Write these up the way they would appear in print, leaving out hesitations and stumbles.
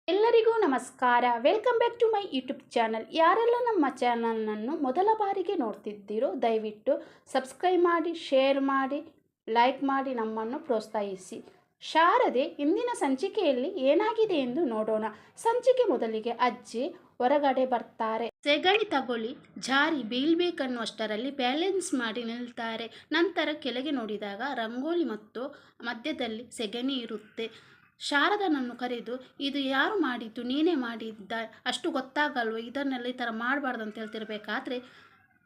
ಎಲ್ಲರಿಗೂ ನಮಸ್ಕಾರ. Welcome back to my YouTube channel. ಯಾರೆಲ್ಲ ನಮ್ಮ ಚಾನಲ್ನನ್ನು ಮೊದಲ ಬಾರಿಗೆ ನೋಡ್ತಿದ್ದೀರೋ ದಯವಿಟ್ಟು ಸಬ್ಸ್ಕ್ರೈಬ್ ಮಾಡಿ, ಶೇರ್ ಮಾಡಿ, ಲೈಕ್ ಮಾಡಿ ನಮ್ಮನ್ನು ಪ್ರೋತ್ಸಾಹಿಸಿ. ಶಾರದೆ ಇಂದಿನ ಸಂಚಿಕೆಯಲ್ಲಿ ಏನಾಗಿದೆ ಎಂದು ನೋಡೋಣ. ಸಂಚಿಕೆ ಮೊದಲಿಗೆ ಅಜ್ಜಿ ಹೊರಗಡೆ ಬರ್ತಾರೆ. ಸೆಗಣಿ ತಗೊಳ್ಳಿ, ಜಾರಿ ಬೀಳ್ಬೇಕನ್ನುವಷ್ಟರಲ್ಲಿ ಬ್ಯಾಲೆನ್ಸ್ ಮಾಡಿ ನಿಲ್ತಾರೆ. ನಂತರ ಕೆಳಗೆ ನೋಡಿದಾಗ ರಂಗೋಲಿ ಮತ್ತು ಮಧ್ಯದಲ್ಲಿ ಸೆಗಣಿ ಇರುತ್ತೆ. ಶಾರದನನ್ನು ಕರೆದು, ಇದು ಯಾರು ಮಾಡಿದ್ದು? ನೀನೇ ಮಾಡಿದ್ದ? ಅಷ್ಟು ಗೊತ್ತಾಗಲ್ವ? ಇದನ್ನೆಲ್ಲ ಈ ಥರ ಮಾಡಬಾರ್ದು ಅಂತ ಹೇಳ್ತಿರ್ಬೇಕಾದ್ರೆ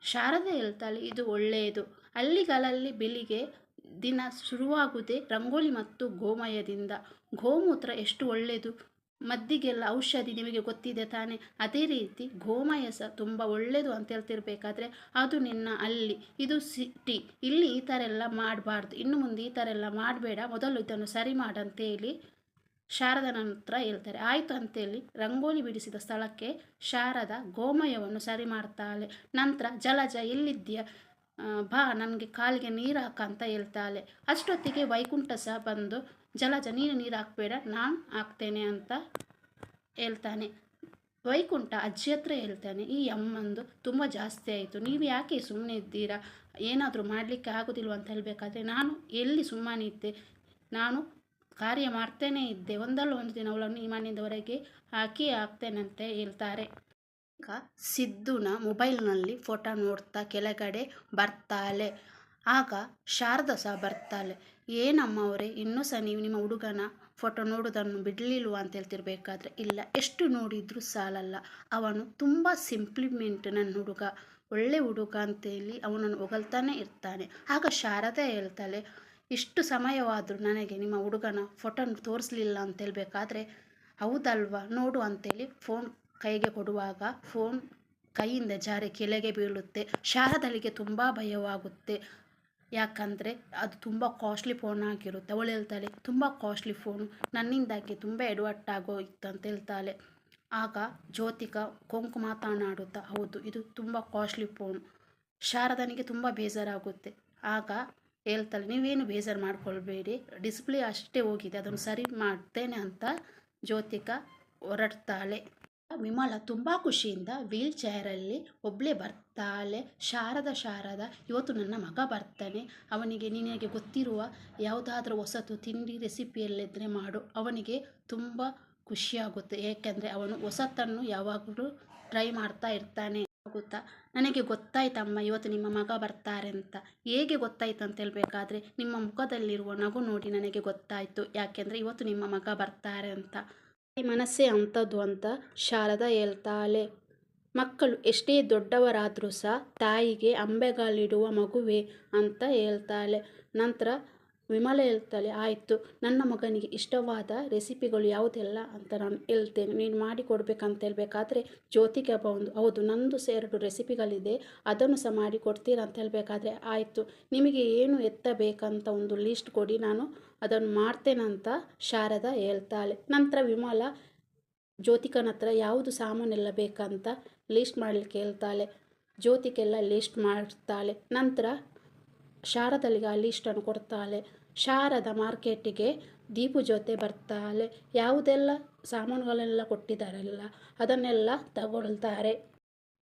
ಶಾರದೆ ಹೇಳ್ತಾಳೆ, ಇದು ಒಳ್ಳೆಯದು. ಹಳ್ಳಿಗಳಲ್ಲಿ ಬೆಳಿಗ್ಗೆ ದಿನ ಶುರುವಾಗುವುದೇ ರಂಗೋಲಿ ಮತ್ತು ಗೋಮಯದಿಂದ. ಗೋಮೂತ್ರ ಎಷ್ಟು ಒಳ್ಳೆಯದು, ಮದ್ದಿಗೆಲ್ಲ ಔಷಧಿ, ನಿಮಗೆ ಗೊತ್ತಿದೆ ತಾನೇ. ಅದೇ ರೀತಿ ಗೋಮಯ ಸಹ ತುಂಬ ಒಳ್ಳೆಯದು ಅಂತ ಹೇಳ್ತಿರ್ಬೇಕಾದ್ರೆ ಅದು ನಿನ್ನ ಹಳ್ಳಿ, ಇದು ಸಿಟಿ, ಇಲ್ಲಿ ಈ ಥರ ಎಲ್ಲ ಮಾಡಬಾರ್ದು, ಇನ್ನು ಮುಂದೆ ಈ ಥರ ಎಲ್ಲ ಮಾಡಬೇಡ, ಮೊದಲು ಇದನ್ನು ಸರಿ ಮಾಡಂತೇಳಿ ಶಾರದನ ಹತ್ರ ಹೇಳ್ತಾರೆ. ಆಯಿತು ಅಂತೇಳಿ ರಂಗೋಲಿ ಬಿಡಿಸಿದ ಸ್ಥಳಕ್ಕೆ ಶಾರದ ಗೋಮಯವನ್ನು ಸರಿ ಮಾಡ್ತಾಳೆ. ನಂತರ ಜಲಜ ಎಲ್ಲಿದ್ದೀಯ, ಬಾ ನನಗೆ ಕಾಲಿಗೆ ನೀರು ಹಾಕ ಅಂತ ಹೇಳ್ತಾಳೆ. ಅಷ್ಟೊತ್ತಿಗೆ ವೈಕುಂಠ ಸಹ ಬಂದು, ಜಲಜ ನೀನು ನೀರು ಹಾಕಬೇಡ, ನಾನು ಹಾಕ್ತೇನೆ ಅಂತ ಹೇಳ್ತಾನೆ. ವೈಕುಂಠ ಅಜ್ಜಿ ಹತ್ರ ಹೇಳ್ತಾನೆ, ಈ ಅಮ್ಮಂದು ತುಂಬ ಜಾಸ್ತಿ ಆಯಿತು, ನೀವು ಯಾಕೆ ಸುಮ್ಮನೆ ಇದ್ದೀರಾ, ಏನಾದರೂ ಮಾಡಲಿಕ್ಕೆ ಆಗೋದಿಲ್ವ ಅಂತ ಹೇಳಬೇಕಾದ್ರೆ, ನಾನು ಎಲ್ಲಿ ಸುಮ್ಮನೆ ಇದ್ದೆ, ನಾನು ಕಾರ್ಯ ಮಾಡ್ತೇನೆ ಇದ್ದೆ, ಒಂದಲ್ಲ ಒಂದು ದಿನ ಅವಳನ್ನು ಈ ಮನೆಯಿಂದ ಹೊರಗೆ ಹಾಕ್ತೇನೆ ಅಂತ ಹೇಳ್ತಾರೆ. ಈಗ ಸಿದ್ದುನ ಮೊಬೈಲ್ನಲ್ಲಿ ಫೋಟೋ ನೋಡ್ತಾ ಕೆಳಗಡೆ ಬರ್ತಾಳೆ. ಆಗ ಶಾರದಾ ಸಹ ಬರ್ತಾಳೆ. ಏನಮ್ಮ ಅವರೇ, ಇನ್ನೂ ಸಹ ನೀವು ನಿಮ್ಮ ಹುಡುಗನ ಫೋಟೋ ನೋಡೋದನ್ನು ಬಿಡಲಿಲ್ವ ಅಂತ ಹೇಳ್ತಿರ್ಬೇಕಾದ್ರೆ, ಇಲ್ಲ, ಎಷ್ಟು ನೋಡಿದರೂ ಸಾಲಲ್ಲ, ಅವನು ತುಂಬ ಸಿಂಪ್ಲಿಮೆಂಟ್ ನನ್ನ ಹುಡುಗ, ಒಳ್ಳೆ ಹುಡುಗ ಅಂತೇಳಿ ಅವನನ್ನು ಹೊಗಳ್ತಾನೆ ಇರ್ತಾನೆ. ಆಗ ಶಾರದಾ ಹೇಳ್ತಾಳೆ, ಇಷ್ಟು ಸಮಯವಾದರೂ ನನಗೆ ನಿಮ್ಮ ಹುಡುಗನ ಫೋಟೋ ತೋರಿಸ್ಲಿಲ್ಲ ಅಂತ ಹೇಳ್ಬೇಕಾದ್ರೆ, ಹೌದಲ್ವಾ, ನೋಡು ಅಂತೇಳಿ ಫೋನ್ ಕೈಗೆ ಕೊಡುವಾಗ ಫೋನ್ ಕೈಯಿಂದ ಜಾರಿ ಕೆಳಗೆ ಬೀಳುತ್ತೆ. ಶಾರದಳಿಗೆ ತುಂಬ ಭಯವಾಗುತ್ತೆ. ಯಾಕಂದರೆ ಅದು ತುಂಬ ಕಾಸ್ಟ್ಲಿ ಫೋನ್ ಆಗಿರುತ್ತೆ. ಅವಳು ಹೇಳ್ತಾಳೆ, ತುಂಬ ಕಾಸ್ಟ್ಲಿ ಫೋನು, ನನ್ನಿಂದಾಗಿ ತುಂಬ ಎಡವಟ್ಟಾಗೋಯಿತು ಅಂತ ಹೇಳ್ತಾಳೆ. ಆಗ ಜ್ಯೋತಿಕಾ ಕೊಂಕು ಮಾತನಾಡುತ್ತಾ, ಹೌದು, ಇದು ತುಂಬ ಕಾಸ್ಟ್ಲಿ ಫೋನು. ಶಾರದನಿಗೆ ತುಂಬ ಬೇಜಾರಾಗುತ್ತೆ. ಆಗ ಹೇಳ್ತಾಳೆ, ನೀವೇನು ಬೇಜಾರು ಮಾಡ್ಕೊಳ್ಬೇಡಿ, ಡಿಸ್ಪ್ಲೇ ಅಷ್ಟೇ ಹೋಗಿದೆ, ಅದನ್ನು ಸರಿ ಮಾಡ್ತೇನೆ ಅಂತ ಜ್ಯೋತಿಕಾ ಹೊರಡ್ತಾಳೆ. ವಿಮಲ ತುಂಬ ಖುಷಿಯಿಂದ ವೀಲ್ ಚೇರಲ್ಲಿ ಒಬ್ಬಳೇ ಬರ್ತಾಳೆ. ಶಾರದ ಇವತ್ತು ನನ್ನ ಮಗ ಬರ್ತಾನೆ, ಅವನಿಗೆ ನಿನಗೆ ಗೊತ್ತಿರುವ ಯಾವುದಾದ್ರೂ ಹೊಸತು ತಿಂಡಿ ರೆಸಿಪಿಯಲ್ಲಿದ್ದರೆ ಮಾಡು, ಅವನಿಗೆ ತುಂಬ ಖುಷಿಯಾಗುತ್ತೆ, ಏಕೆಂದರೆ ಅವನು ಹೊಸತನ್ನು ಯಾವಾಗಲೂ ಟ್ರೈ ಮಾಡ್ತಾ ಇರ್ತಾನೆ. ಗೊತ್ತಾ, ನನಗೆ ಗೊತ್ತಾಯ್ತಮ್ಮ ಇವತ್ತು ನಿಮ್ಮ ಮಗ ಬರ್ತಾರೆ ಅಂತ. ಹೇಗೆ ಗೊತ್ತಾಯ್ತು ಅಂತ ಹೇಳ್ಬೇಕಾದ್ರೆ, ನಿಮ್ಮ ಮುಖದಲ್ಲಿರುವ ನಗು ನೋಡಿ ನನಗೆ ಗೊತ್ತಾಯಿತು, ಯಾಕೆಂದರೆ ಇವತ್ತು ನಿಮ್ಮ ಮಗ ಬರ್ತಾರೆ ಅಂತ. ಮನಸ್ಸೇ ಅಂಥದ್ದು ಅಂತ ಶಾರದಾ ಹೇಳ್ತಾಳೆ. ಮಕ್ಕಳು ಎಷ್ಟೇ ದೊಡ್ಡವರಾದರೂ ಸಹ ತಾಯಿಗೆ ಅಂಬೆಗಾಲಿಡುವ ಮಗುವೆ ಅಂತ ಹೇಳ್ತಾಳೆ. ನಂತರ ವಿಮಲ ಹೇಳ್ತಾಳೆ, ಆಯಿತು, ನನ್ನ ಮಗನಿಗೆ ಇಷ್ಟವಾದ ರೆಸಿಪಿಗಳು ಯಾವುದೆಲ್ಲ ಅಂತ ನಾನು ಹೇಳ್ತೇನೆ, ನೀನು ಮಾಡಿ ಕೊಡಬೇಕಂತ ಹೇಳ್ಬೇಕಾದ್ರೆ ಜ್ಯೋತಿಗೆ ಬಂದು, ಹೌದು, ನಂದು ಸಹ 2 ರೆಸಿಪಿಗಳಿದೆ, ಅದನ್ನು ಸಹ ಮಾಡಿ ಕೊಡ್ತೀರಾ ಅಂತ ಹೇಳಬೇಕಾದ್ರೆ, ಆಯಿತು, ನಿಮಗೆ ಏನು ಎತ್ತಬೇಕಂತ ಒಂದು ಲಿಸ್ಟ್ ಕೊಡಿ, ನಾನು ಅದನ್ನು ಮಾಡ್ತೇನಂತ ಶಾರದಾ ಹೇಳ್ತಾಳೆ. ನಂತರ ವಿಮಲ ಜ್ಯೋತಿಕನ ಹತ್ರ ಯಾವುದು ಸಾಮಾನೆಲ್ಲ ಬೇಕಂತ ಲಿಸ್ಟ್ ಮಾಡಲಿಕ್ಕೆ ಹೇಳ್ತಾಳೆ. ಜ್ಯೋತಿಕೆಲ್ಲ ಲಿಸ್ಟ್ ಮಾಡ್ತಾಳೆ. ನಂತರ ಶಾರದಳಿಗೆ ಆ ಲಿಸ್ಟನ್ನು ಕೊಡ್ತಾಳೆ. ಶಾರದಾ ಮಾರ್ಕೆಟಿಗೆ ದೀಪು ಜೊತೆ ಬರ್ತಾಳೆ. ಯಾವುದೆಲ್ಲ ಸಾಮಾನುಗಳೆಲ್ಲ ಕೊಟ್ಟಿದ್ದಾರಲ್ಲ ಅದನ್ನೆಲ್ಲ ತಗೊಳ್ತಾರೆ.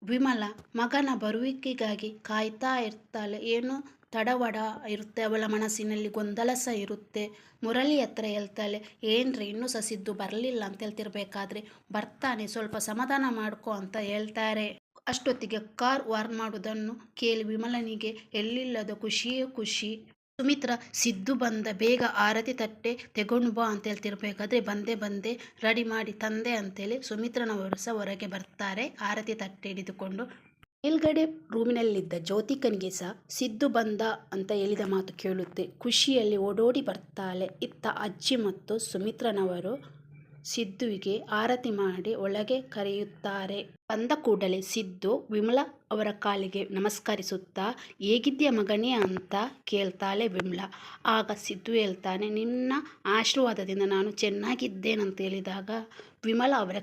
ವಿಮಲ ಮಗನ ಬರುವಿಕೆಗಾಗಿ ಕಾಯ್ತಾ ಇರ್ತಾಳೆ. ಏನು ತಡವಡ ಇರುತ್ತೆ, ಅವಳ ಮನಸ್ಸಿನಲ್ಲಿ ಗೊಂದಲ ಸಹ ಇರುತ್ತೆ. ಮುರಳಿ ಹತ್ರ ಹೇಳ್ತಾಳೆ, ಏನ್ರಿ ಇನ್ನೂ ಸಹ ಸಿದ್ದು ಬರಲಿಲ್ಲ ಅಂತ ಹೇಳ್ತಿರ್ಬೇಕಾದ್ರೆ, ಬರ್ತಾನೆ, ಸ್ವಲ್ಪ ಸಮಾಧಾನ ಮಾಡ್ಕೊ ಅಂತ ಹೇಳ್ತಾರೆ. ಅಷ್ಟೊತ್ತಿಗೆ ಕಾರ್ ವಾರ್ನ್ ಮಾಡೋದನ್ನು ಕೇಳಿ ವಿಮಲನಿಗೆ ಎಲ್ಲಿಲ್ಲದ ಖುಷಿಯೇ ಖುಷಿ. ಸುಮಿತ್ರ, ಸಿದ್ದು ಬಂದ, ಬೇಗ ಆರತಿ ತಟ್ಟೆ ತೆಗೊಂಡು ಬಾ ಅಂತ ಹೇಳ್ತಿರ್ಬೇಕಾದ್ರೆ, ಬಂದೆ ರೆಡಿ ಮಾಡಿ ತಂದೆ ಅಂತೇಳಿ ಸುಮಿತ್ರನವರು ಸಹ ಹೊರಗೆ ಬರ್ತಾರೆ ಆರತಿ ತಟ್ಟೆ ಹಿಡಿದುಕೊಂಡು. ಮೇಲ್ಗಡೆ ರೂಮಿನಲ್ಲಿದ್ದ ಜ್ಯೋತಿಕನಿಗೆ ಸಹ ಸಿದ್ದು ಬಂದ ಅಂತ ಹೇಳಿದ ಮಾತು ಕೇಳುತ್ತೆ. ಖುಷಿಯಲ್ಲಿ ಓಡೋಡಿ ಬರ್ತಾಳೆ. ಇತ್ತ ಅಜ್ಜಿ ಮತ್ತು ಸುಮಿತ್ರನವರು ಸಿದ್ದುವಿಗೆ ಆರತಿ ಮಾಡಿ ಒಳಗೆ ಕರೆಯುತ್ತಾರೆ. ಬಂದ ಕೂಡಲೇ ಸಿದ್ದು ವಿಮಲಾ ಅವರ ಕಾಲಿಗೆ ನಮಸ್ಕರಿಸುತ್ತಾ, ಹೇಗಿದ್ಯಾ ಮಗನೇ ಅಂತ ಕೇಳ್ತಾಳೆ ವಿಮಲಾ. ಆಗ ಸಿದ್ದು ಹೇಳ್ತಾನೆ, ನಿನ್ನ ಆಶೀರ್ವಾದದಿಂದ ನಾನು ಚೆನ್ನಾಗಿದ್ದೇನಂತ ಹೇಳಿದಾಗ ವಿಮಲಾ ಅವರ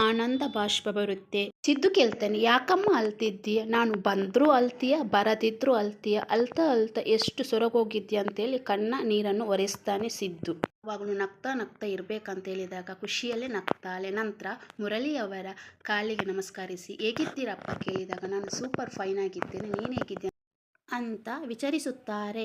ಆನಂದ ಬಾಷ್ಪ ಬರುತ್ತೆ. ಸಿದ್ದು ಕೇಳ್ತಾನೆ, ಯಾಕಮ್ಮ ಅಳ್ತಿದ್ದೀಯ, ನಾನು ಬಂದರೂ ಅಳ್ತೀಯ, ಬರದಿದ್ರೂ ಅಳ್ತೀಯ, ಅಳ್ತಾ ಎಷ್ಟು ಸೊರಗೋಗಿದ್ಯಾ ಅಂತೇಳಿ ಕಣ್ಣ ನೀರನ್ನು ಒರೆಸ್ತಾನೆ ಸಿದ್ದು. ಯಾವಾಗಲೂ ನಗ್ತಾ ನಗ್ತಾ ಇರಬೇಕಂತ ಹೇಳಿದಾಗ ಖುಷಿಯಲ್ಲೇ ನಗ್ತಾಳೆ. ನಂತರ ಮುರಳಿಯವರ ಕಾಲಿಗೆ ನಮಸ್ಕರಿಸಿ ಹೇಗಿದ್ದೀರಪ್ಪ ಕೇಳಿದಾಗ ನಾನು ಸೂಪರ್ ಫೈನ್ ಆಗಿದ್ದೇನೆ, ನೀನು ಹೇಗಿದ್ದೀಯ ಅಂತ ವಿಚಾರಿಸುತ್ತಾರೆ.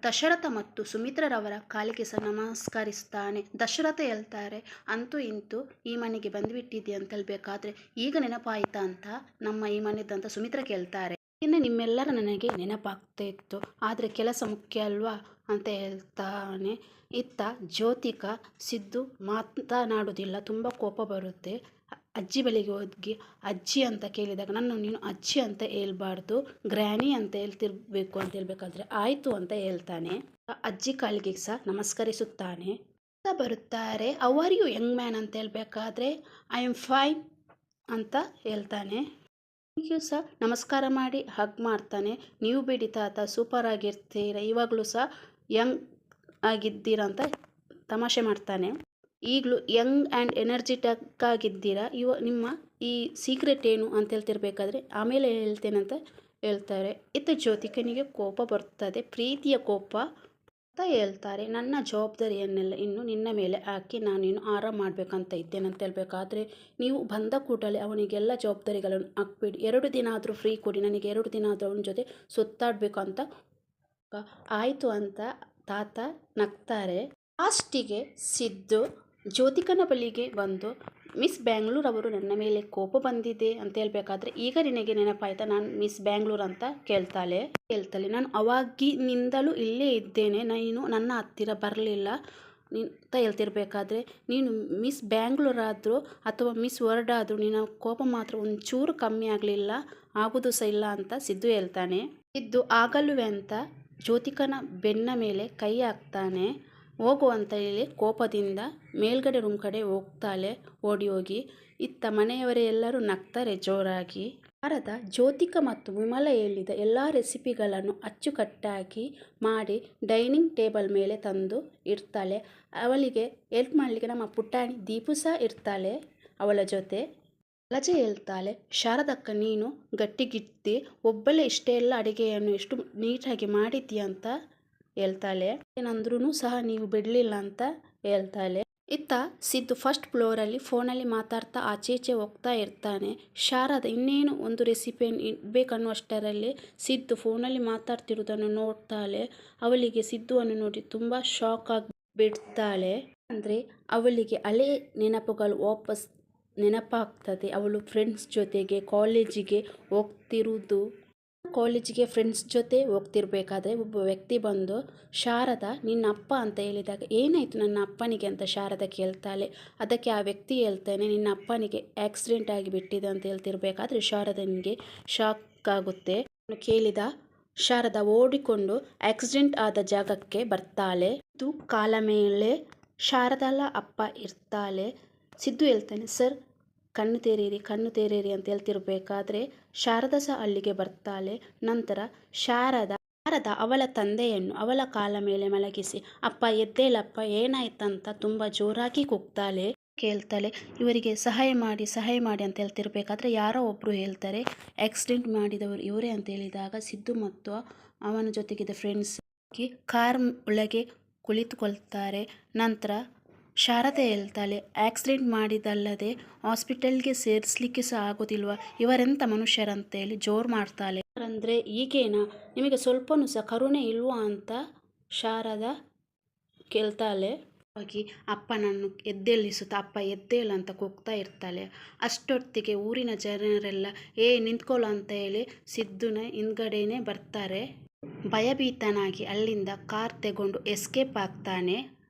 ದಶರಥ ಮತ್ತು ಸುಮಿತ್ರರವರ ಕಾಲಿಗೆ ಸಹ ನಮಸ್ಕರಿಸ್ತಾನೆ. ದಶರಥ ಹೇಳ್ತಾರೆ, ಅಂತೂ ಇಂತೂ ಈ ಮನೆಗೆ ಬಂದುಬಿಟ್ಟಿದ್ದೆ ಅಂತ ಹೇಳ್ಬೇಕಾದ್ರೆ ಈಗ ನೆನಪಾಯ್ತಾ ಅಂತ ನಮ್ಮ ಈ ಮನೆದಂತ ಸುಮಿತ್ರ ಕೇಳ್ತಾರೆ. ಇನ್ನು ನಿಮ್ಮೆಲ್ಲರ ನನಗೆ ನೆನಪಾಗ್ತಾ ಇತ್ತು, ಆದರೆ ಕೆಲಸ ಮುಖ್ಯ ಅಲ್ವಾ ಅಂತ ಹೇಳ್ತಾನೆ. ಇತ್ತ ಜ್ಯೋತಿಕಾ, ಸಿದ್ದು ಮಾತನಾಡೋದಿಲ್ಲ, ತುಂಬ ಕೋಪ ಬರುತ್ತೆ. ಅಜ್ಜಿ ಬಳಿಗೆ ಹೋಗಿ ಅಜ್ಜಿ ಅಂತ ಕೇಳಿದಾಗ ನೀನು ಅಜ್ಜಿ ಅಂತ ಹೇಳ್ಬಾರ್ದು, ಗ್ರ್ಯಾನಿ ಅಂತ ಹೇಳ್ತಿರ್ಬೇಕು ಅಂತ ಹೇಳ್ಬೇಕಾದ್ರೆ ಆಯಿತು ಅಂತ ಹೇಳ್ತಾನೆ. ಅಜ್ಜಿ ಕಾಲಿಗೆ ಸಹ ನಮಸ್ಕರಿಸುತ್ತಾನೆ. ಬರುತ್ತಾರೆ. ಆರ್ ಯು ಯಂಗ್ ಮ್ಯಾನ್ ಅಂತ ಹೇಳ್ಬೇಕಾದ್ರೆ ಐ ಆಮ್ ಫೈನ್ ಅಂತ ಹೇಳ್ತಾನೆ. ಸಹ ನಮಸ್ಕಾರ ಮಾಡಿ ಹಗ್ ಮಾಡ್ತಾನೆ. ನೀವು ಬಿಡಿ ತಾತ, ಸೂಪರ್ ಆಗಿರ್ತೀರ, ಇವಾಗಲೂ ಸಹ ಯಂಗ್ ಆಗಿದ್ದೀರಾ ಅಂತ ತಮಾಷೆ ಮಾಡ್ತಾನೆ. ಈಗಲೂ ಯಂಗ್ ಆ್ಯಂಡ್ ಎನರ್ಜಿಟಿಕ್ ಆಗಿದ್ದೀರಾ, ನಿಮ್ಮ ಈ ಸೀಕ್ರೆಟ್ ಏನು ಅಂತ ಹೇಳ್ತಿರ್ಬೇಕಾದ್ರೆ ಆಮೇಲೆ ಹೇಳ್ತೇನೆ ಅಂತ ಹೇಳ್ತಾರೆ. ಇತ್ತ ಜ್ಯೋತಿಕನಿಗೆ ಕೋಪ ಬರ್ತದೆ, ಪ್ರೀತಿಯ ಕೋಪ ಅಂತ ಹೇಳ್ತಾರೆ. ನನ್ನ ಜವಾಬ್ದಾರಿಯನ್ನೆಲ್ಲ ಇನ್ನು ನಿನ್ನ ಮೇಲೆ ಹಾಕಿ ನಾನೇನು ಆರಾಮ್ ಮಾಡಬೇಕಂತ ಇದ್ದೇನೆ ಅಂತ ಹೇಳ್ಬೇಕಾದ್ರೆ ನೀವು ಬಂದ ಕೂಡಲೇ ಅವನಿಗೆಲ್ಲ ಜವಾಬ್ದಾರಿಗಳನ್ನು ಹಾಕ್ಬಿಡಿ, 2 ದಿನ ಆದರೂ ಫ್ರೀ ಕೊಡಿ, ನನಗೆ 2 ದಿನ ಆದರೂ ಅವನ ಜೊತೆ ಸುತ್ತಾಡಬೇಕು ಅಂತ. ಆಯಿತು ಅಂತ ತಾತ ನಗ್ತಾರೆ. ಲಾಸ್ಟಿಗೆ ಸಿದ್ದು ಜ್ಯೋತಿಕನ ಬಳಿಗೆ ಬಂದು, ಮಿಸ್ ಬ್ಯಾಂಗ್ಳೂರ್ ಅವರು ನನ್ನ ಮೇಲೆ ಕೋಪ ಬಂದಿದೆ ಅಂತ ಹೇಳ್ಬೇಕಾದ್ರೆ ಈಗ ನಿನಗೆ ನೆನಪಾಯ್ತಾ ನಾನು ಮಿಸ್ ಬ್ಯಾಂಗ್ಳೂರ್ ಅಂತ ಕೇಳ್ತಾಳೆ. ನಾನು ಅವಾಗಿನಿಂದಲೂ ಇಲ್ಲೇ ಇದ್ದೇನೆ, ನೀನು ನನ್ನ ಹತ್ತಿರ ಬರಲಿಲ್ಲ ಅಂತ ಹೇಳ್ತಿರ್ಬೇಕಾದ್ರೆ ನೀನು ಮಿಸ್ ಬ್ಯಾಂಗ್ಳೂರ್ ಆದರೂ ಅಥವಾ ಮಿಸ್ ವರ್ಲ್ಡ್ ಆದರೂ ನಿನ್ನ ಕೋಪ ಮಾತ್ರ ಒಂಚೂರು ಕಮ್ಮಿ ಆಗಲಿಲ್ಲ, ಆಗೋದು ಸಹ ಇಲ್ಲ ಅಂತ ಸಿದ್ದು ಹೇಳ್ತಾನೆ. ಸಿದ್ದು ಆಗಲ್ವೇ ಅಂತ ಜ್ಯೋತಿಕನ ಬೆನ್ನ ಮೇಲೆ ಕೈ ಹಾಕ್ತಾನೆ. ಹೋಗು ಅಂತ ಹೇಳಿ ಕೋಪದಿಂದ ಮೇಲ್ಗಡೆ ರೂಮ್ ಕಡೆ ಹೋಗ್ತಾಳೆ ಓಡಿ ಹೋಗಿ. ಇತ್ತ ಮನೆಯವರೇ ಎಲ್ಲರೂ ನಗ್ತಾರೆ ಜೋರಾಗಿ. ಶಾರದ ಜ್ಯೋತಿಕಾ ಮತ್ತು ವಿಮಲ ಹೇಳಿದ ಎಲ್ಲ ರೆಸಿಪಿಗಳನ್ನು ಅಚ್ಚುಕಟ್ಟಾಗಿ ಮಾಡಿ ಡೈನಿಂಗ್ ಟೇಬಲ್ ಮೇಲೆ ತಂದು ಇಡ್ತಾಳೆ. ಅವಳಿಗೆ ಹೆಲ್ಪ್ ಮಾಡಲಿಕ್ಕೆ ನಮ್ಮ ಪುಟಾಣಿ ದೀಪು ಸಹ ಇರ್ತಾಳೆ ಅವಳ ಜೊತೆ. ಲಜೆ ಹೇಳ್ತಾಳೆ, ಶಾರದಕ್ಕ ನೀನು ಗಟ್ಟಿಗಿಟ್ಟಿ ಒಬ್ಬಳೇ ಇಷ್ಟೆಲ್ಲ ಅಡುಗೆಯನ್ನು ಎಷ್ಟು ನೀಟಾಗಿ ಮಾಡಿದ್ದೀಯ ಅಂತ ಹೇಳ್ತಾಳೆ. ಏನಂದ್ರೂ ಸಹ ನೀವು ಬಿಡಲಿಲ್ಲ ಅಂತ ಹೇಳ್ತಾಳೆ. ಇತ್ತ ಸಿದ್ದು ಫಸ್ಟ್ ಫ್ಲೋರಲ್ಲಿ ಫೋನಲ್ಲಿ ಮಾತಾಡ್ತಾ ಆಚೆ ಹೋಗ್ತಾ ಇರ್ತಾನೆ. ಶಾರದ ಇನ್ನೇನು ಒಂದು ರೆಸಿಪಿಯನ್ನು ಇಡಬೇಕನ್ನುವಷ್ಟರಲ್ಲಿ ಸಿದ್ದು ಫೋನಲ್ಲಿ ಮಾತಾಡ್ತಿರೋದನ್ನು ನೋಡ್ತಾಳೆ. ಅವಳಿಗೆ ಸಿದ್ದುವನ್ನು ನೋಡಿ ತುಂಬ ಶಾಕ್ ಆಗಿ ಬಿಡ್ತಾಳೆ. ಅಂದರೆ ಅವಳಿಗೆ ಹಳೆ ನೆನಪುಗಳು ವಾಪಸ್ ನೆನಪಾಗ್ತದೆ. ಅವಳು ಫ್ರೆಂಡ್ಸ್ ಜೊತೆಗೆ ಕಾಲೇಜಿಗೆ ಹೋಗ್ತಿರೋದು. ಕಾಲೇಜಿಗೆ ಫ್ರೆಂಡ್ಸ್ ಜೊತೆ ಹೋಗ್ತಿರ್ಬೇಕಾದ್ರೆ ಒಬ್ಬ ವ್ಯಕ್ತಿ ಬಂದು, ಶಾರದಾ ನಿನ್ನ ಅಪ್ಪ ಅಂತ ಹೇಳಿದಾಗ ಏನಾಯಿತು ನನ್ನ ಅಪ್ಪನಿಗೆ ಅಂತ ಶಾರದಾ ಕೇಳ್ತಾಳೆ. ಅದಕ್ಕೆ ಆ ವ್ಯಕ್ತಿ ಹೇಳ್ತಾನೆ, ನಿನ್ನ ಅಪ್ಪನಿಗೆ ಆಕ್ಸಿಡೆಂಟ್ ಆಗಿಬಿಟ್ಟಿದೆ ಅಂತ ಹೇಳ್ತಿರ್ಬೇಕಾದ್ರೆ ಶಾರದನಿಗೆ ಶಾಕ್ ಆಗುತ್ತೆ. ಕೇಳಿದ ಶಾರದಾ ಓಡಿಕೊಂಡು ಆಕ್ಸಿಡೆಂಟ್ ಆದ ಜಾಗಕ್ಕೆ ಬರ್ತಾಳೆ. ಇದು ಕಾಲ ಮೇಲೆ ಶಾರದಳ ಅಪ್ಪ ಇರ್ತಾಳೆ. ಸಿದ್ದು ಹೇಳ್ತಾನೆ, ಸರ್ ಕಣ್ಣು ತೆರೀರಿ ಅಂತ ಹೇಳ್ತಿರ್ಬೇಕಾದ್ರೆ ಶಾರದಾ ಸಹ ಅಲ್ಲಿಗೆ ಬರ್ತಾಳೆ. ನಂತರ ಶಾರದಾ ಅವಳ ತಂದೆಯನ್ನು ಅವಳ ಕಾಲ ಮೇಲೆ ಮಲಗಿಸಿ, ಅಪ್ಪ ಎದ್ದೇಳಪ್ಪ ಏನಾಯ್ತಂತ ತುಂಬ ಜೋರಾಗಿ ಕೂಗ್ತಾಳೆ. ಕೇಳ್ತಾಳೆ, ಇವರಿಗೆ ಸಹಾಯ ಮಾಡಿ ಅಂತ ಹೇಳ್ತಿರ್ಬೇಕಾದ್ರೆ ಯಾರೋ ಒಬ್ಬರು ಹೇಳ್ತಾರೆ, ಆಕ್ಸಿಡೆಂಟ್ ಮಾಡಿದವರು ಇವರೇ ಅಂತ ಹೇಳಿದಾಗ ಸಿದ್ದು ಮತ್ತು ಅವನ ಜೊತೆಗಿದ್ದ ಫ್ರೆಂಡ್ಸ್ ಕಾರ್ ಒಳಗೆ ಕುಳಿತುಕೊಳ್ತಾರೆ. ನಂತರ ಶಾರದಾ ಹೇಳ್ತಾಳೆ, ಆಕ್ಸಿಡೆಂಟ್ ಮಾಡಿದಲ್ಲದೆ ಹಾಸ್ಪಿಟಲ್ಗೆ ಸೇರಿಸಲಿಕ್ಕೆ ಸಹ ಆಗೋದಿಲ್ವ, ಇವರೆಂಥ ಮನುಷ್ಯರಂತೇಳಿ ಜೋರು ಮಾಡ್ತಾಳೆ. ಅಂದರೆ ಈಗೇನಾ, ನಿಮಗೆ ಸ್ವಲ್ಪನೂ ಸಹ ಕರುಣೆ ಇಲ್ವಾ ಅಂತ ಶಾರದಾ ಕೇಳ್ತಾಳೆ. ಹೋಗಿ ಅಪ್ಪನನ್ನು ಎದ್ದೇಳಿಸುತ್ತಾ ಅಪ್ಪ ಎದ್ದೇಳು ಅಂತ ಕೂಗ್ತಾ ಇರ್ತಾಳೆ. ಅಷ್ಟೊತ್ತಿಗೆ ಊರಿನ ಜನರೆಲ್ಲ ನಿಂತ್ಕೊಳ್ಳೋ ಅಂತ ಹೇಳಿ ಸಿದ್ದುನ ಹಿಂದ್ಗಡೆನೆ ಬರ್ತಾರೆ. ಭಯಭೀತನಾಗಿ ಅಲ್ಲಿಂದ ಕಾರ್ ತಗೊಂಡು ಎಸ್ಕೇಪ್ ಆಗ್ತಾನೆ.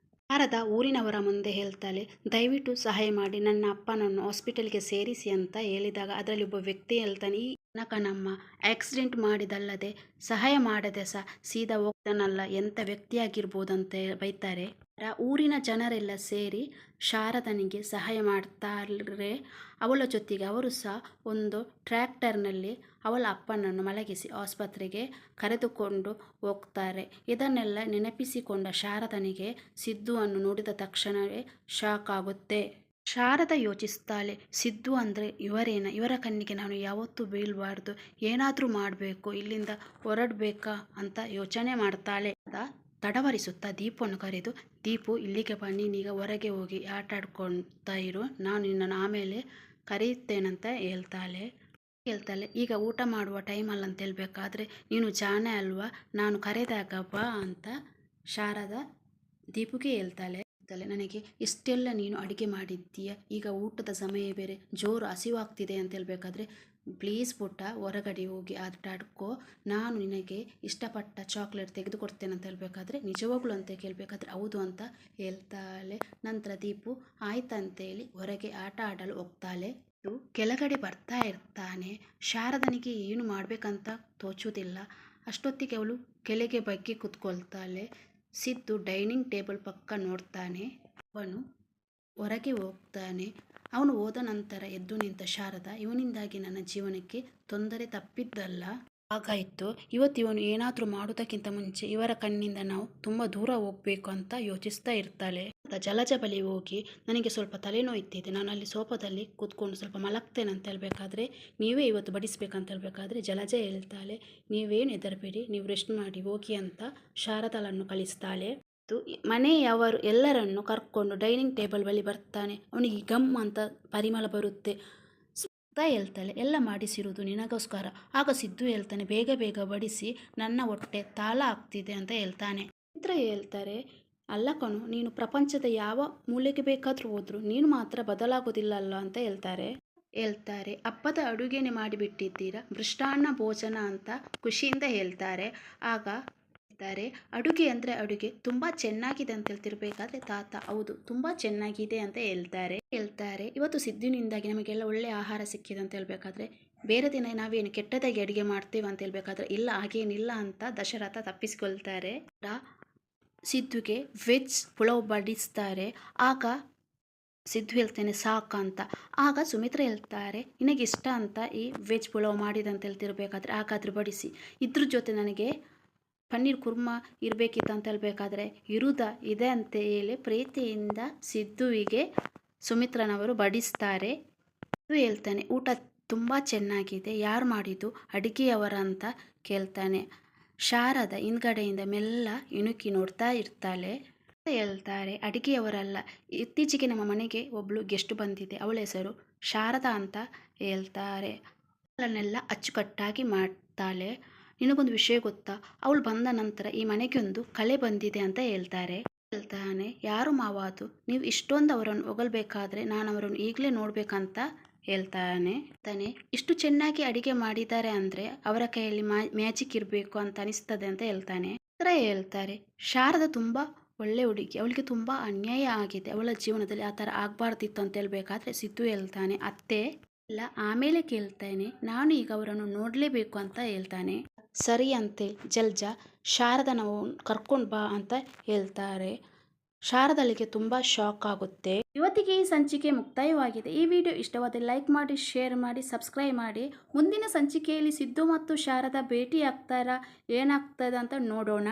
ಶಾರದಾ ಊರಿನವರ ಮುಂದೆ ಹೇಳ್ತಾಳೆ, ದಯವಿಟ್ಟು ಸಹಾಯ ಮಾಡಿ ನನ್ನ ಅಪ್ಪನನ್ನು ಹಾಸ್ಪಿಟಲ್ಗೆ ಸೇರಿಸಿ ಅಂತ ಹೇಳಿದಾಗ ಅದರಲ್ಲಿ ಒಬ್ಬ ವ್ಯಕ್ತಿ ಹೇಳ್ತಾನೆ, ಈ ತನಕ ನಮ್ಮ ಆಕ್ಸಿಡೆಂಟ್ ಮಾಡಿದಲ್ಲದೆ ಸಹಾಯ ಮಾಡದೆ ಸಹ ಸೀದಾ ಹೋಗ್ತಾನಲ್ಲ, ಎಂಥ ವ್ಯಕ್ತಿಯಾಗಿರ್ಬೋದಂತ ಬೈತಾರೆ. ಊರಿನ ಜನರೆಲ್ಲ ಸೇರಿ ಶಾರದನಿಗೆ ಸಹಾಯ ಮಾಡ್ತಾರೆ. ಅವಳ ಜೊತೆಗೆ ಅವರು ಸಹ ಒಂದು ಟ್ರ್ಯಾಕ್ಟರ್ನಲ್ಲಿ ಅವಳ ಅಪ್ಪನನ್ನು ಮಲಗಿಸಿ ಆಸ್ಪತ್ರೆಗೆ ಕರೆದುಕೊಂಡು ಹೋಗ್ತಾರೆ. ಇದನ್ನೆಲ್ಲ ನೆನಪಿಸಿಕೊಂಡ ಶಾರದನಿಗೆ ಸಿದ್ದುವನ್ನು ನೋಡಿದ ತಕ್ಷಣವೇ ಶಾಕ್ ಆಗುತ್ತೆ. ಶಾರದಾ ಯೋಚಿಸ್ತಾಳೆ, ಸಿದ್ದು ಅಂದರೆ ಇವರೇನ, ಇವರ ಕಣ್ಣಿಗೆ ನಾನು ಯಾವತ್ತೂ ಬೀಳಬಾರ್ದು, ಏನಾದರೂ ಮಾಡಬೇಕು, ಇಲ್ಲಿಂದ ಹೊರಡಬೇಕಾ ಅಂತ ಯೋಚನೆ ಮಾಡ್ತಾಳೆ. ತಡವರಿಸುತ್ತಾ ದೀಪವನ್ನು ಕರೆದು, ದೀಪು ಇಲ್ಲಿಗೆ ಬಾ, ನೀನೀಗ ಹೊರಗೆ ಹೋಗಿ ಆಟ ಆಡ್ಕೊಳ್ತಾ ಇರು, ನಾನು ನಿನ್ನನ್ನು ಆಮೇಲೆ ಕರೆಯುತ್ತೇನಂತ ಹೇಳ್ತಾಳೆ. ಈಗ ಊಟ ಮಾಡುವ ಟೈಮ್ ಅಲ್ಲ ಅಂತ ಹೇಳ್ಬೇಕಾದ್ರೆ, ನೀನು ಜಾಣೆ ಅಲ್ವಾ, ನಾನು ಕರೆದಾಗ ಬಾ ಅಂತ ಶಾರದಾ ದೀಪುಗೆ ಹೇಳ್ತಾಳೆ. ನನಗೆ ಇಷ್ಟೆಲ್ಲ ನೀನು ಅಡುಗೆ ಮಾಡಿದ್ದೀಯ, ಈಗ ಊಟದ ಸಮಯ ಬೇರೆ, ಜೋರು ಹಸಿವಾಗ್ತಿದೆ ಅಂತ ಹೇಳ್ಬೇಕಾದ್ರೆ, ಪ್ಲೀಸ್ ಪುಟ್ಟ ಹೊರಗಡೆ ಹೋಗಿ ಆಟ ಆಡ್ಕೋ, ನಾನು ನಿನಗೆ ಇಷ್ಟಪಟ್ಟ ಚಾಕ್ಲೇಟ್ ತೆಗೆದುಕೊಡ್ತೇನೆ ಅಂತ ಹೇಳ್ಬೇಕಾದ್ರೆ, ನಿಜವಾಗ್ಲೂ ಅಂತ ಕೇಳಬೇಕಾದ್ರೆ ಹೌದು ಅಂತ ಹೇಳ್ತಾಳೆ. ನಂತರ ದೀಪು ಆಯ್ತಂತೇಳಿ ಹೊರಗೆ ಆಟ ಆಡಲು ಹೋಗ್ತಾಳೆ. ಕೆಳಗಡೆ ಬರ್ತಾ ಇರ್ತಾನೆ. ಶಾರದನಿಗೆ ಏನು ಮಾಡಬೇಕಂತ ತೋಚುವುದಿಲ್ಲ. ಅಷ್ಟೊತ್ತಿಗೆ ಅವಳು ಕೆಳಗೆ ಬಗ್ಗಿ ಕೂತ್ಕೊಳ್ತಾಳೆ. ಸಿದ್ದು ಡೈನಿಂಗ್ ಟೇಬಲ್ ಪಕ್ಕ ನೋಡ್ತಾನೆ. ಅವನು ಹೊರಗೆ ಹೋಗ್ತಾನೆ. ಅವನು ಹೋದ ನಂತರ ಎದ್ದು ನಿಂತ ಶಾರದಾ, ಇವನಿಂದಾಗಿ ನನ್ನ ಜೀವನಕ್ಕೆ ತೊಂದರೆ ತಪ್ಪಿದ್ದಲ್ಲ, ಹಾಗಾಯಿತು, ಇವನು ಏನಾದರೂ ಮಾಡೋದಕ್ಕಿಂತ ಮುಂಚೆ ಇವರ ಕಣ್ಣಿಂದ ನಾವು ತುಂಬ ದೂರ ಹೋಗಬೇಕು ಅಂತ ಯೋಚಿಸ್ತಾ ಇರ್ತಾಳೆ. ಜಲಜ ಬಳಿ ಹೋಗಿ, ನನಗೆ ಸ್ವಲ್ಪ ತಲೆನೋಯ್ತಿದೆ, ನಾನು ಅಲ್ಲಿ ಸೋಫಾದಲ್ಲಿ ಕೂತ್ಕೊಂಡು ಸ್ವಲ್ಪ ಮಲಗ್ತೇನೆ ಅಂತ ಹೇಳ್ಬೇಕಾದ್ರೆ, ನೀವೇ ಇವತ್ತು ಬಡಿಸ್ಬೇಕಂತ ಹೇಳ್ಬೇಕಾದ್ರೆ ಜಲಜ ಹೇಳ್ತಾಳೆ, ನೀವೇನು ಹೆದರಬೇಡಿ, ನೀವು ರೆಸ್ಟ್ ಮಾಡಿ ಹೋಗಿ ಅಂತ ಶಾರದಾಳನ್ನು ಕಳಿಸ್ತಾಳೆ. ಮನೆಯವರು ಎಲ್ಲರನ್ನು ಕರ್ಕೊಂಡು ಡೈನಿಂಗ್ ಟೇಬಲ್ ಬಳಿ ಬರ್ತಾನೆ. ಅವನಿಗೆ ಗಮ್ ಅಂತ ಪರಿಮಳ ಬರುತ್ತೆ. ಹೇಳ್ತಾಳೆ, ಎಲ್ಲ ಮಾಡಿಸಿರುವುದು ನಿನಗೋಸ್ಕರ. ಆಗ ಸಿದ್ದು ಹೇಳ್ತಾನೆ, ಬೇಗ ಬೇಗ ಬಡಿಸಿ, ನನ್ನ ಹೊಟ್ಟೆ ತಾಳ ಆಗ್ತಿದೆ ಅಂತ ಹೇಳ್ತಾನೆ. ಮಿತ್ರ ಹೇಳ್ತಾರೆ, ಅಲ್ಲ ಕಣು, ನೀನು ಪ್ರಪಂಚದ ಯಾವ ಮೂಲೆಗೆ ಬೇಕಾದರೂ ಹೋದ್ರು ನೀನು ಮಾತ್ರ ಬದಲಾಗೋದಿಲ್ಲ ಅಲ್ಲ ಅಂತ ಹೇಳ್ತಾರೆ. ಹಬ್ಬದ ಅಡುಗೆನೆ ಮಾಡಿಬಿಟ್ಟಿದ್ದೀರಾ, ಮೃಷ್ಟಾನ್ನ ಭೋಜನ ಅಂತ ಖುಷಿಯಿಂದ ಹೇಳ್ತಾರೆ. ಆಗ ಅಡುಗೆ ಅಂದರೆ ಅಡುಗೆ ತುಂಬ ಚೆನ್ನಾಗಿದೆ ಅಂತ ಹೇಳ್ತಿರ್ಬೇಕಾದ್ರೆ ತಾತ, ಹೌದು ತುಂಬ ಚೆನ್ನಾಗಿದೆ ಅಂತ ಹೇಳ್ತಾರೆ. ಇವತ್ತು ಸಿದ್ದುನಿಂದಾಗಿ ನಮಗೆಲ್ಲ ಒಳ್ಳೆ ಆಹಾರ ಸಿಕ್ಕಿದೆ ಅಂತ ಹೇಳ್ಬೇಕಾದ್ರೆ, ಬೇರೆ ದಿನ ನಾವೇನು ಕೆಟ್ಟದಾಗಿ ಅಡುಗೆ ಮಾಡ್ತೇವೆ ಅಂತ ಹೇಳ್ಬೇಕಾದ್ರೆ, ಇಲ್ಲ ಹಾಗೇನಿಲ್ಲ ಅಂತ ದಶರಥ ತಪ್ಪಿಸಿಕೊಳ್ತಾರೆ. ಸಿದ್ದುಗೆ ವೆಜ್ ಪುಲಾವ್ ಬಡಿಸ್ತಾರೆ. ಆಗ ಸಿದ್ದು ಹೇಳ್ತೇನೆ ಸಾಕ ಅಂತ. ಆಗ ಸುಮಿತ್ರ ಹೇಳ್ತಾರೆ, ನಿನಗೆ ಇಷ್ಟ ಅಂತ ಈ ವೆಜ್ ಪುಲಾವ್ ಮಾಡಿದೆ ಅಂತ ಹೇಳ್ತಿರ್ಬೇಕಾದ್ರೆ, ಹಾಗಾದ್ರೆ ಬಡಿಸಿ, ಇದ್ರ ಜೊತೆ ನನಗೆ ಪನ್ನೀರ್ ಕುರ್ಮಾ ಇರಬೇಕಿತ್ತು ಅಂತ ಹೇಳ್ಬೇಕಾದ್ರೆ, ಇದೆ ಅಂತ ಹೇಳಿ ಪ್ರೀತಿಯಿಂದ ಸಿದ್ದುವಿಗೆ ಸುಮಿತ್ರನವರು ಬಡಿಸ್ತಾರೆ. ಸಿದ್ದು ಹೇಳ್ತಾನೆ, ಊಟ ತುಂಬ ಚೆನ್ನಾಗಿದೆ, ಯಾರು ಮಾಡಿದ್ದು, ಅಡುಗೆಯವರ ಅಂತ ಕೇಳ್ತಾನೆ. ಶಾರದಾ ಹಿಂದ್ಗಡೆಯಿಂದ ಮೆಲ್ಲ ಇಣುಕಿ ನೋಡ್ತಾ ಇರ್ತಾಳೆ. ಹೇಳ್ತಾರೆ, ಅಡುಗೆಯವರಲ್ಲ, ಇತ್ತೀಚೆಗೆ ನಮ್ಮ ಮನೆಗೆ ಒಬ್ಳು ಗೆಸ್ಟ್ ಬಂದಿದೆ, ಅವಳ ಹೆಸರು ಶಾರದಾ ಅಂತ ಹೇಳ್ತಾರೆ. ಅವಳನ್ನೆಲ್ಲ ಅಚ್ಚುಕಟ್ಟಾಗಿ ಮಾಡ್ತಾಳೆ. ನಿನಗೊಂದು ವಿಷಯ ಗೊತ್ತಾ, ಅವಳು ಬಂದ ನಂತರ ಈ ಮನೆಗೊಂದು ಕಳೆ ಬಂದಿದೆ ಅಂತ ಹೇಳ್ತಾನೆ. ಯಾರು ಮಾವ ಅದು, ನೀವು ಇಷ್ಟೊಂದು ಅವರನ್ನು ಹೊಗಳ್ಬೇಕಾದ್ರೆ ನಾನು ಅವರನ್ನು ಈಗಲೇ ನೋಡ್ಬೇಕಂತ ಹೇಳ್ತಾನೆ. ಇಷ್ಟು ಚೆನ್ನಾಗಿ ಅಡಿಗೆ ಮಾಡಿದ್ದಾರೆ ಅಂದರೆ ಅವರ ಕೈಯಲ್ಲಿ ಮ್ಯಾಜಿಕ್ ಇರಬೇಕು ಅಂತ ಅನಿಸ್ತದೆ ಅಂತ ಹೇಳ್ತಾರೆ. ಶಾರದಾ ತುಂಬ ಒಳ್ಳೆ ಹುಡುಗಿ, ಅವಳಿಗೆ ತುಂಬ ಅನ್ಯಾಯ ಆಗಿದೆ, ಅವಳ ಜೀವನದಲ್ಲಿ ಆ ಥರ ಆಗಬಾರ್ದಿತ್ತು ಅಂತ ಹೇಳ್ಬೇಕಾದ್ರೆ ಸಿದ್ದು ಹೇಳ್ತಾನೆ, ಅತ್ತೆ ಇಲ್ಲ ಆಮೇಲೆ ಕೇಳ್ತಾನೆ, ನಾನು ಈಗ ಅವರನ್ನು ನೋಡಲೇಬೇಕು ಅಂತ ಹೇಳ್ತಾನೆ. ಸರಿ ಅಂತೆ ಜಲ್ಜಾ ಶಾರದನ ಕರ್ಕೊಂಡು ಬಾ ಅಂತ ಹೇಳ್ತಾರೆ. ಶಾರದಳಿಗೆ ತುಂಬ ಶಾಕ್ ಆಗುತ್ತೆ. ಇವತ್ತಿಗೆ ಈ ಸಂಚಿಕೆ ಮುಕ್ತಾಯವಾಗಿದೆ. ಈ ವಿಡಿಯೋ ಇಷ್ಟವಾದರೆ ಲೈಕ್ ಮಾಡಿ, ಶೇರ್ ಮಾಡಿ, ಸಬ್ಸ್ಕ್ರೈಬ್ ಮಾಡಿ. ಮುಂದಿನ ಸಂಚಿಕೆಯಲ್ಲಿ ಸಿದ್ದು ಮತ್ತು ಶಾರದಾ ಭೇಟಿ ಆಗ್ತಾರಾ, ಏನಾಗ್ತದೆ ಅಂತ ನೋಡೋಣ.